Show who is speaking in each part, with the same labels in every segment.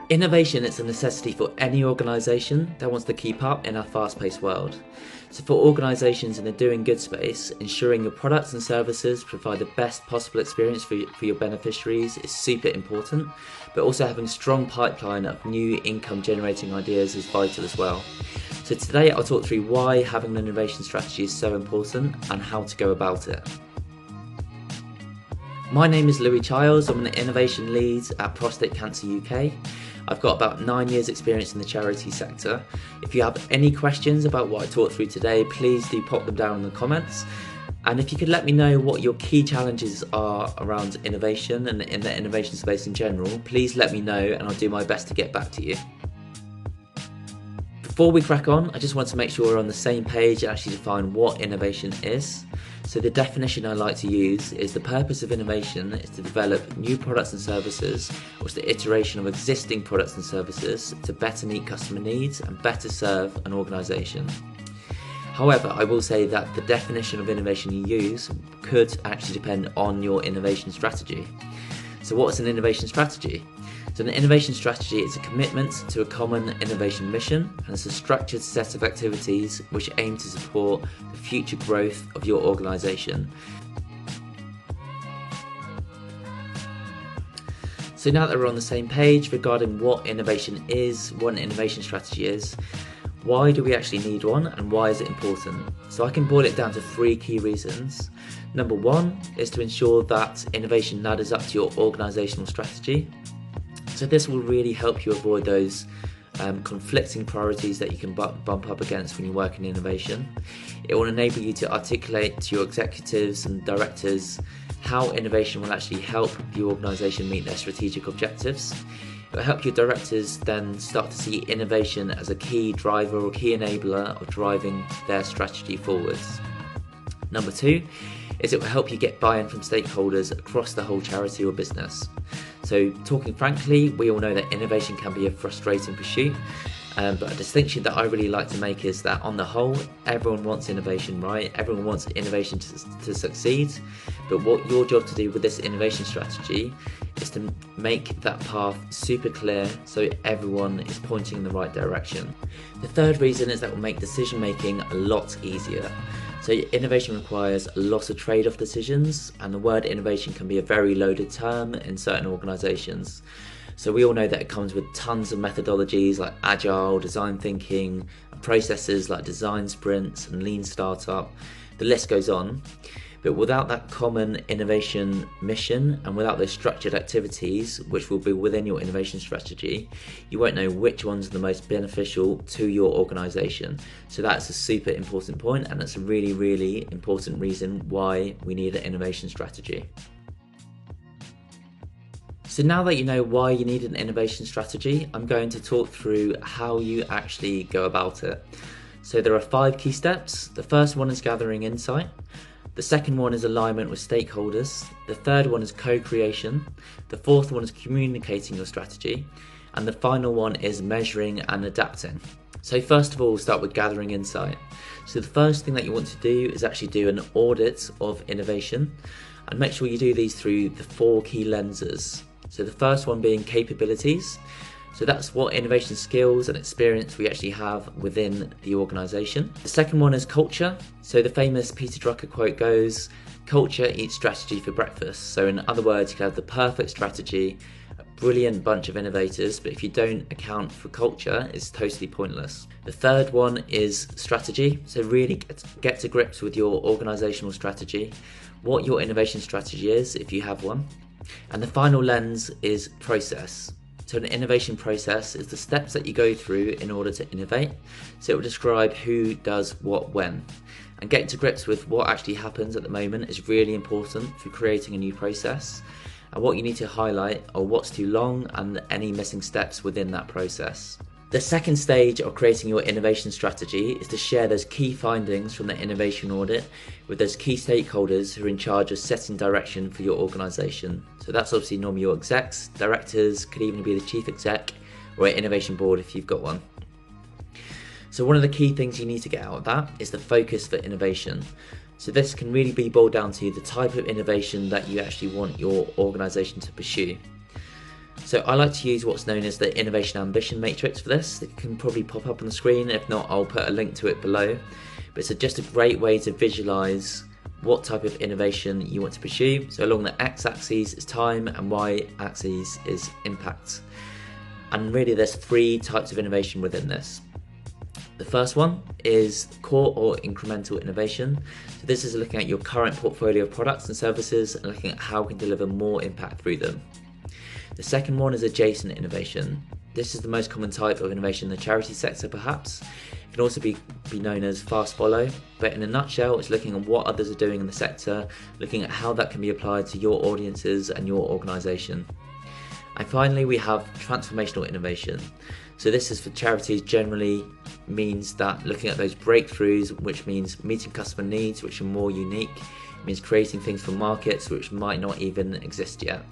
Speaker 1: Innovation is a necessity for any organisation that wants to keep up in our fast-paced world. So for organisations in the doing good space, ensuring your products and services provide the best possible experience for your beneficiaries is super important, but also having a strong pipeline of new income generating ideas is vital as well. So today I'll talk through why having an innovation strategy is so important and how to go about it. My name is Louis Childs. I'm an innovation lead at Prostate Cancer UK. I've got about 9 years experience in the charity sector. If you have any questions about what I taught through today, please do pop them down in the comments. And if you could let me know what your key challenges are around innovation and in the innovation space in general, please let me know and I'll do my best to get back to you. Before we crack on, I just want to make sure we're on the same page and actually define what innovation is. So the definition I like to use is the purpose of innovation is to develop new products and services, or it's the iteration of existing products and services to better meet customer needs and better serve an organisation. However, I will say that the definition of innovation you use could actually depend on your innovation strategy. So what's an innovation strategy? So an innovation strategy is a commitment to a common innovation mission, and it's a structured set of activities which aim to support the future growth of your organisation. So now that we're on the same page regarding what innovation is, what an innovation strategy is, why do we actually need one and why is it important? So I can boil it down to 3 key reasons. Number 1 is to ensure that innovation ladders up to your organisational strategy. So this will really help you avoid those conflicting priorities that you can bump up against when you work in innovation. It will enable you to articulate to your executives and directors how innovation will actually help the organisation meet their strategic objectives. It will help your directors then start to see innovation as a key driver or key enabler of driving their strategy forwards. Number 2 is it will help you get buy-in from stakeholders across the whole charity or business. So talking frankly, we all know that innovation can be a frustrating pursuit, but a distinction that I really like to make is that on the whole, everyone wants innovation, right? Everyone wants innovation to succeed, but what your job to do with this innovation strategy is to make that path super clear so everyone is pointing in the right direction. The third reason is that will make decision making a lot easier. So innovation requires a lot of trade-off decisions, and the word innovation can be a very loaded term in certain organisations. So we all know that it comes with tons of methodologies like agile, design thinking, and processes like design sprints and lean startup. The list goes on. But without that common innovation mission and without those structured activities, which will be within your innovation strategy, you won't know which ones are the most beneficial to your organisation. So that's a super important point, and that's a really, really important reason why we need an innovation strategy. So now that you know why you need an innovation strategy, I'm going to talk through how you actually go about it. So there are 5 key steps. The first one is gathering insight. The second one is alignment with stakeholders. The third one is co-creation. The fourth one is communicating your strategy. And the final one is measuring and adapting. So first of all, we'll start with gathering insight. So the first thing that you want to do is actually do an audit of innovation, and make sure you do these through the 4 key lenses. So the first one being capabilities. So that's what innovation skills and experience we actually have within the organisation. The second one is culture. So the famous Peter Drucker quote goes, "Culture eats strategy for breakfast." So in other words, you can have the perfect strategy, a brilliant bunch of innovators, but if you don't account for culture, it's totally pointless. The third one is strategy. So really get to grips with your organisational strategy, what your innovation strategy is if you have one. And the final lens is process. So an innovation process is the steps that you go through in order to innovate. So it will describe who does what when. And getting to grips with what actually happens at the moment is really important for creating a new process. And what you need to highlight are what's too long and any missing steps within that process. The second stage of creating your innovation strategy is to share those key findings from the innovation audit with those key stakeholders who are in charge of setting direction for your organisation. So that's obviously normally your execs, directors, could even be the chief exec or an innovation board if you've got one. So one of the key things you need to get out of that is the focus for innovation. So this can really be boiled down to the type of innovation that you actually want your organisation to pursue. So I like to use what's known as the innovation ambition matrix for this. It can probably pop up on the screen. If not, I'll put a link to it below. But it's just a great way to visualize what type of innovation you want to pursue. So along the x-axis is time and y-axis is impact. And really there's 3 types of innovation within this. The first one is core or incremental innovation. So this is looking at your current portfolio of products and services and looking at how we can deliver more impact through them. The second one is adjacent innovation. This is the most common type of innovation in the charity sector perhaps. It can also be known as fast follow, but in a nutshell it's looking at what others are doing in the sector, looking at how that can be applied to your audiences and your organisation. And finally we have transformational innovation. So this is for charities, generally means that looking at those breakthroughs, which means meeting customer needs which are more unique, it means creating things for markets which might not even exist yet.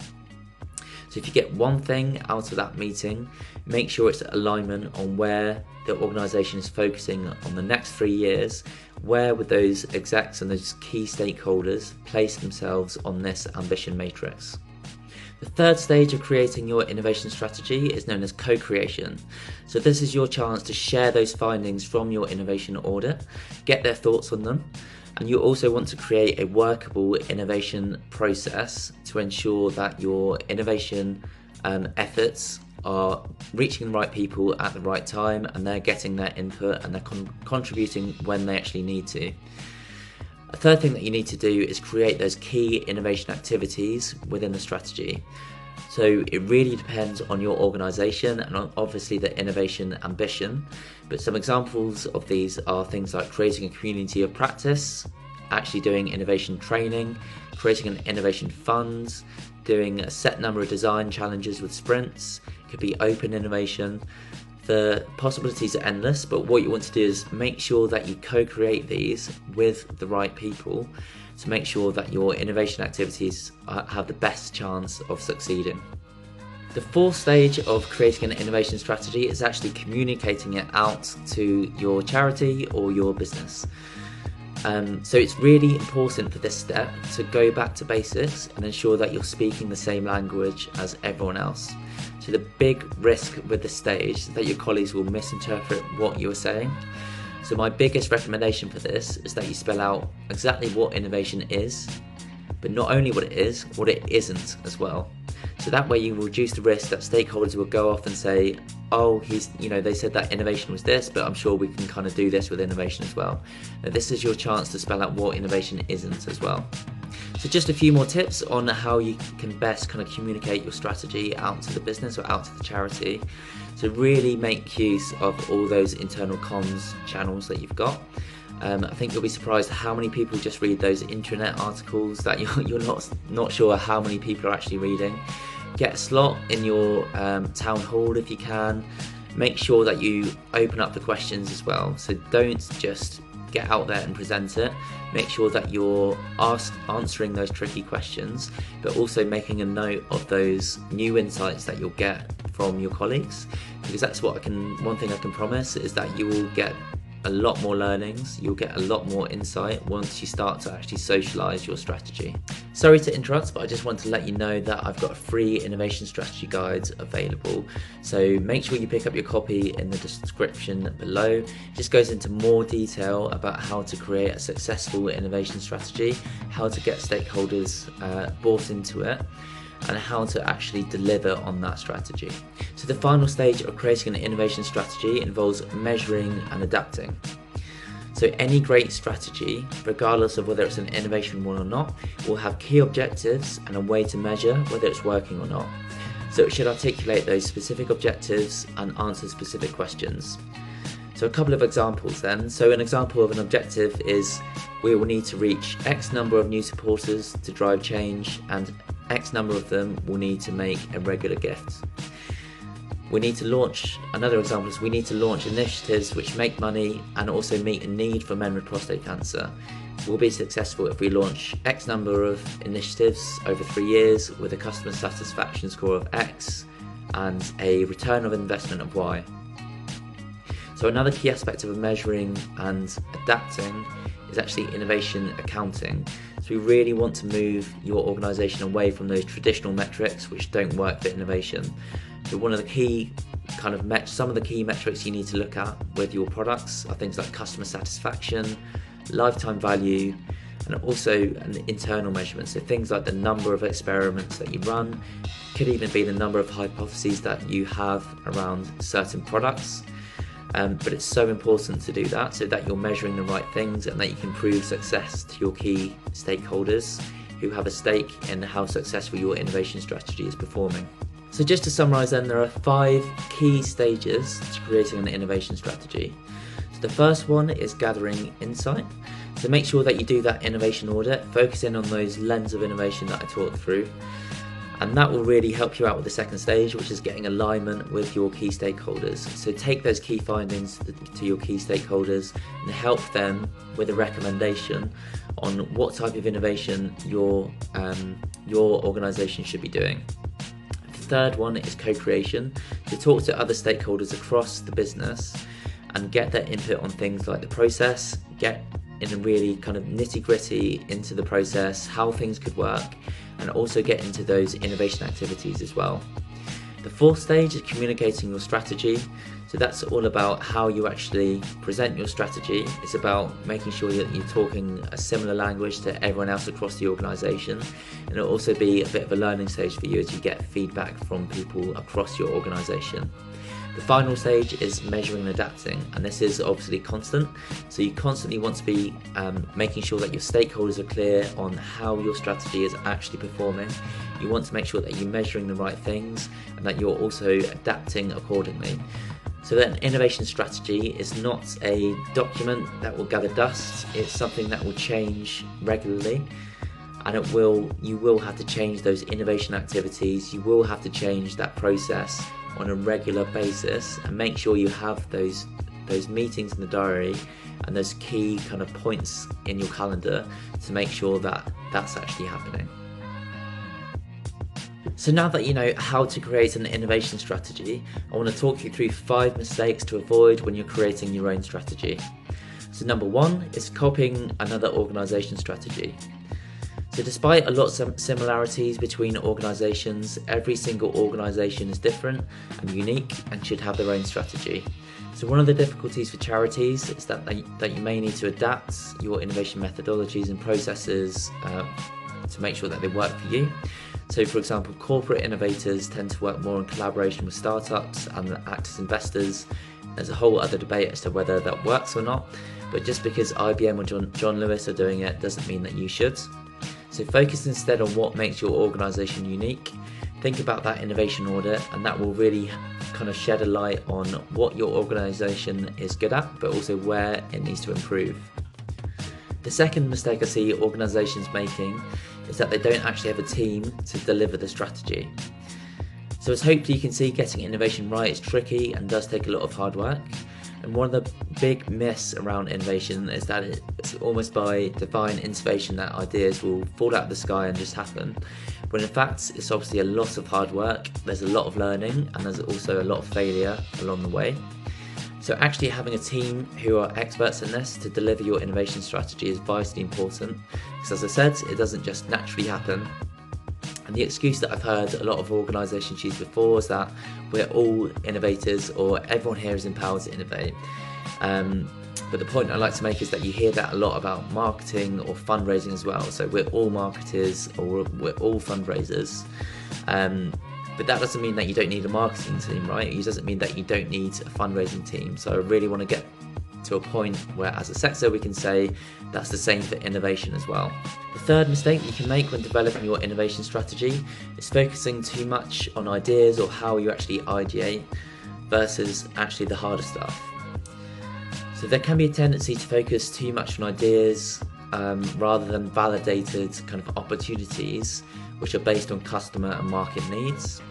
Speaker 1: So if you get one thing out of that meeting, make sure it's alignment on where the organisation is focusing on the next 3 years. Where would those execs and those key stakeholders place themselves on this ambition matrix? The third stage of creating your innovation strategy is known as co-creation. So this is your chance to share those findings from your innovation audit, get their thoughts on them, and you also want to create a workable innovation process to ensure that your innovation efforts are reaching the right people at the right time and they're getting their input and they're contributing when they actually need to. A third thing that you need to do is create those key innovation activities within the strategy. So it really depends on your organisation and on obviously the innovation ambition, but some examples of these are things like creating a community of practice, actually doing innovation training, creating an innovation fund, doing a set number of design challenges with sprints. It could be open innovation. The possibilities are endless, but what you want to do is make sure that you co-create these with the right people to make sure that your innovation activities have the best chance of succeeding. The fourth stage of creating an innovation strategy is actually communicating it out to your charity or your business. So it's really important for this step to go back to basics and ensure that you're speaking the same language as everyone else. So the big risk with this stage is that your colleagues will misinterpret what you're saying. So my biggest recommendation for this is that you spell out exactly what innovation is, but not only what it isn't as well. So that way you reduce the risk that stakeholders will go off and say, oh, they said that innovation was this, but I'm sure we can kind of do this with innovation as well. Now, this is your chance to spell out what innovation isn't as well. So just a few more tips on how you can best kind of communicate your strategy out to the business or out to the charity. So really make use of all those internal comms channels that you've got. I think you'll be surprised how many people just read those intranet articles that you're not sure how many people are actually reading. Get a slot in your town hall if you can. Make sure that you open up the questions as well. So don't just get out there and present it. Make sure that you're answering those tricky questions, but also making a note of those new insights that you'll get from your colleagues, because that's one thing I can promise is that you will get a lot more learnings, you'll get a lot more insight once you start to actually socialise your strategy. Sorry to interrupt, but I just want to let you know that I've got a free innovation strategy guide available. So make sure you pick up your copy in the description below. It just goes into more detail about how to create a successful innovation strategy, how to get stakeholders bought into it, and how to actually deliver on that strategy. So the final stage of creating an innovation strategy involves measuring and adapting. So any great strategy, regardless of whether it's an innovation one or not, will have key objectives and a way to measure whether it's working or not. So it should articulate those specific objectives and answer specific questions. So a couple of examples then. So an example of an objective is we will need to reach X number of new supporters to drive change, and X number of them will need to make a regular gift. Another example is we need to launch initiatives which make money and also meet a need for men with prostate cancer. We'll be successful if we launch X number of initiatives over 3 years with a customer satisfaction score of X and a return of investment of Y. So another key aspect of measuring and adapting is actually innovation accounting. So we really want to move your organisation away from those traditional metrics which don't work for innovation. So one of the key some of the key metrics you need to look at with your products are things like customer satisfaction, lifetime value, and also an internal measurement. So things like the number of experiments that you run, could even be the number of hypotheses that you have around certain products. But it's so important to do that so that you're measuring the right things and that you can prove success to your key stakeholders who have a stake in how successful your innovation strategy is performing. So just to summarise then, there are 5 key stages to creating an innovation strategy. So the first one is gathering insight. So make sure that you do that innovation audit, focus in on those lens of innovation that I talked through. And that will really help you out with the second stage, which is getting alignment with your key stakeholders. So take those key findings to your key stakeholders and help them with a recommendation on what type of innovation your organisation should be doing. The third one is co-creation. To talk to other stakeholders across the business and get their input on things like the process, get in a really kind of nitty-gritty into the process, how things could work, and also get into those innovation activities as well. The fourth stage is communicating your strategy. So that's all about how you actually present your strategy. It's about making sure that you're talking a similar language to everyone else across the organisation, and it'll also be a bit of a learning stage for you as you get feedback from people across your organisation. The final stage is measuring and adapting, and this is obviously constant. So you constantly want to be making sure that your stakeholders are clear on how your strategy is actually performing. You want to make sure that you're measuring the right things and that you're also adapting accordingly. So that innovation strategy is not a document that will gather dust. It's something that will change regularly, and you will have to change those innovation activities. You will have to change that process on a regular basis, and make sure you have those meetings in the diary and those key kind of points in your calendar to make sure that that's actually happening. So now that you know how to create an innovation strategy, I want to talk you through 5 mistakes to avoid when you're creating your own strategy. So number 1 is copying another organisation strategy. So despite a lot of similarities between organisations, every single organisation is different and unique and should have their own strategy. So one of the difficulties for charities is that you may need to adapt your innovation methodologies and processes to make sure that they work for you. So for example, corporate innovators tend to work more in collaboration with startups and act as investors. There's a whole other debate as to whether that works or not, but just because IBM or John Lewis are doing it doesn't mean that you should. So focus instead on what makes your organisation unique. Think about that innovation audit, and that will really kind of shed a light on what your organisation is good at, but also where it needs to improve. The second mistake I see organisations making is that they don't actually have a team to deliver the strategy. So as hopefully you can see, getting innovation right is tricky and does take a lot of hard work. And one of the big myths around innovation is that it's almost by divine intervention that ideas will fall out of the sky and just happen, when in fact it's obviously a lot of hard work, there's a lot of learning, and there's also a lot of failure along the way. So actually having a team who are experts in this to deliver your innovation strategy is vitally important, because as I said, it doesn't just naturally happen. And the excuse that I've heard a lot of organisations use before is that we're all innovators, or everyone here is empowered to innovate. But the point I like to make is that you hear that a lot about marketing or fundraising as well. So we're all marketers, or we're all fundraisers. But that doesn't mean that you don't need a marketing team, right? It doesn't mean that you don't need a fundraising team. So I really want to get to a point where as a sector we can say that's the same for innovation as well. The third mistake you can make when developing your innovation strategy is focusing too much on ideas or how you actually ideate versus actually the harder stuff. So there can be a tendency to focus too much on ideas rather than validated kind of opportunities which are based on customer and market needs.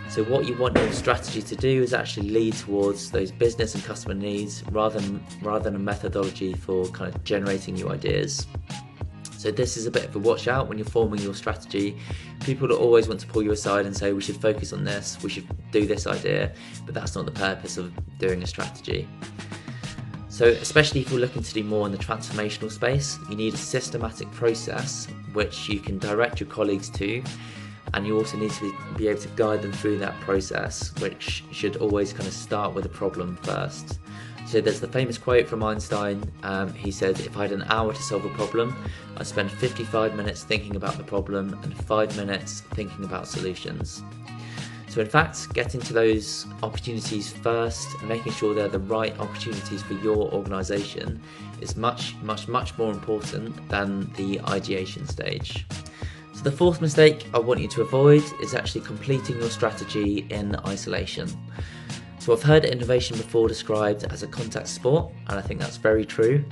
Speaker 1: So what you want your strategy to do is actually lead towards those business and customer needs rather than a methodology for kind of generating new ideas. So this is a bit of a watch out when you're forming your strategy. People will always want to pull you aside and say we should focus on this, we should do this idea, but that's not the purpose of doing a strategy. So especially if you're looking to do more in the transformational space, you need a systematic process which you can direct your colleagues to, and you also need to be able to guide them through that process, which should always kind of start with a problem first. So there's the famous quote from Einstein. He said, if I had an hour to solve a problem, I'd spend 55 minutes thinking about the problem and 5 minutes thinking about solutions. So in fact, getting to those opportunities first and making sure they're the right opportunities for your organisation is much more important than the ideation stage. So the fourth mistake I want you to avoid is actually completing your strategy in isolation. So I've heard innovation before described as a contact sport, and I think that's very true.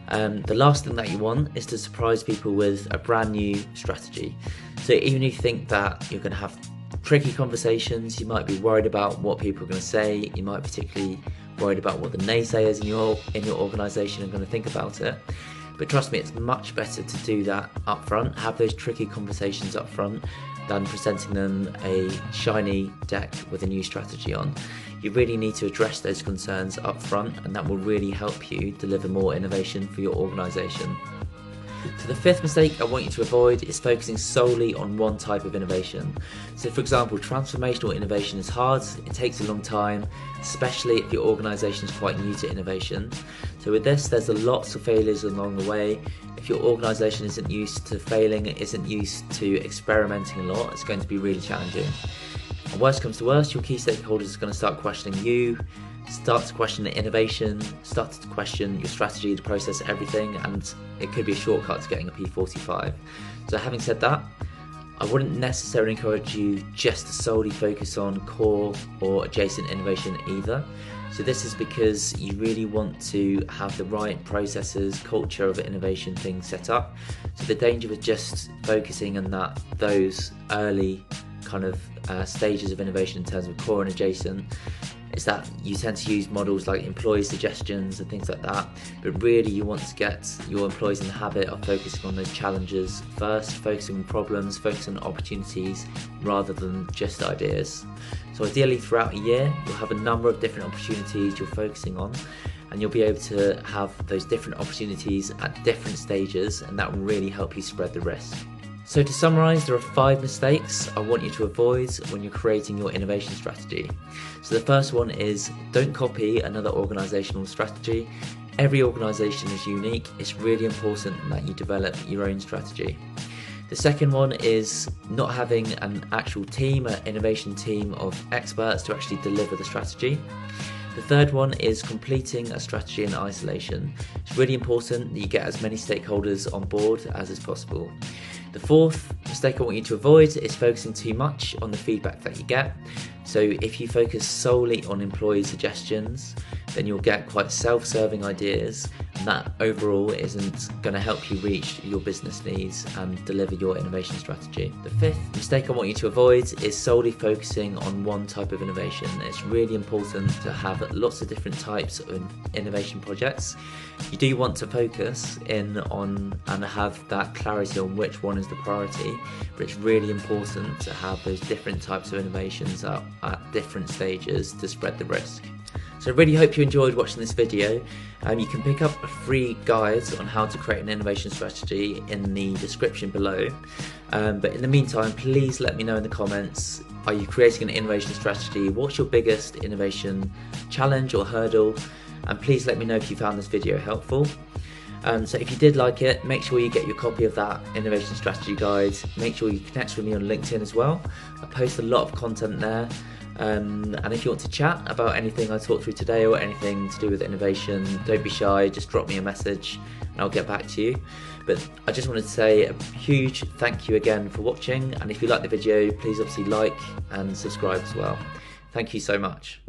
Speaker 1: The last thing that you want is to surprise people with a brand new strategy. So even if you think that you're going to have tricky conversations, you might be worried about what people are going to say, you might be particularly worried about what the naysayers in your organisation are going to think about it. But trust me, it's much better to do that up front, have those tricky conversations up front, than presenting them a shiny deck with a new strategy on. You really need to address those concerns up front, and that will really help you deliver more innovation for your organisation. So the fifth mistake I want you to avoid is focusing solely on one type of innovation. So for example, transformational innovation is hard, it takes a long time, especially if your organisation is quite new to innovation. So with this, there's lots of failures along the way. If your organisation isn't used to failing, isn't used to experimenting a lot, it's going to be really challenging. And worst comes to worst, your key stakeholders are going to start questioning you, start to question the innovation, start to question your strategy, the process, everything, and it could be a shortcut to getting a P45. So having said that, I wouldn't necessarily encourage you just to solely focus on core or adjacent innovation either. So this is because you really want to have the right processes, culture of innovation things set up. So the danger with just focusing on those early kind of stages of innovation in terms of core and adjacent is that you tend to use models like employee suggestions and things like that, but really you want to get your employees in the habit of focusing on those challenges first, focusing on problems, focusing on opportunities rather than just ideas. So ideally throughout a year you'll have a number of different opportunities you're focusing on, and you'll be able to have those different opportunities at different stages, and that will really help you spread the risk. So to summarise, there are 5 mistakes I want you to avoid when you're creating your innovation strategy. So the first one is don't copy another organisational strategy. Every organisation is unique. It's really important that you develop your own strategy. The second one is not having an actual team, an innovation team of experts to actually deliver the strategy. The third one is completing a strategy in isolation. It's really important that you get as many stakeholders on board as is possible. The fourth mistake I want you to avoid is focusing too much on the feedback that you get. So if you focus solely on employee suggestions, then you'll get quite self-serving ideas, and that overall isn't going to help you reach your business needs and deliver your innovation strategy. The fifth mistake I want you to avoid is solely focusing on one type of innovation. It's really important to have lots of different types of innovation projects. You do want to focus in on and have that clarity on which one is the priority, but it's really important to have those different types of innovations at different stages to spread the risk. So I really hope you enjoyed watching this video. You can pick up a free guide on how to create an innovation strategy in the description below. But in the meantime, please let me know in the comments, are you creating an innovation strategy? What's your biggest innovation challenge or hurdle? And please let me know if you found this video helpful. So if you did like it, make sure you get your copy of that innovation strategy guide. Make sure you connect with me on LinkedIn as well. I post a lot of content there. And if you want to chat about anything I talked through today or anything to do with innovation, don't be shy, just drop me a message and I'll get back to you. But I just wanted to say a huge thank you again for watching, and if you like the video, please obviously like and subscribe as well. Thank you so much.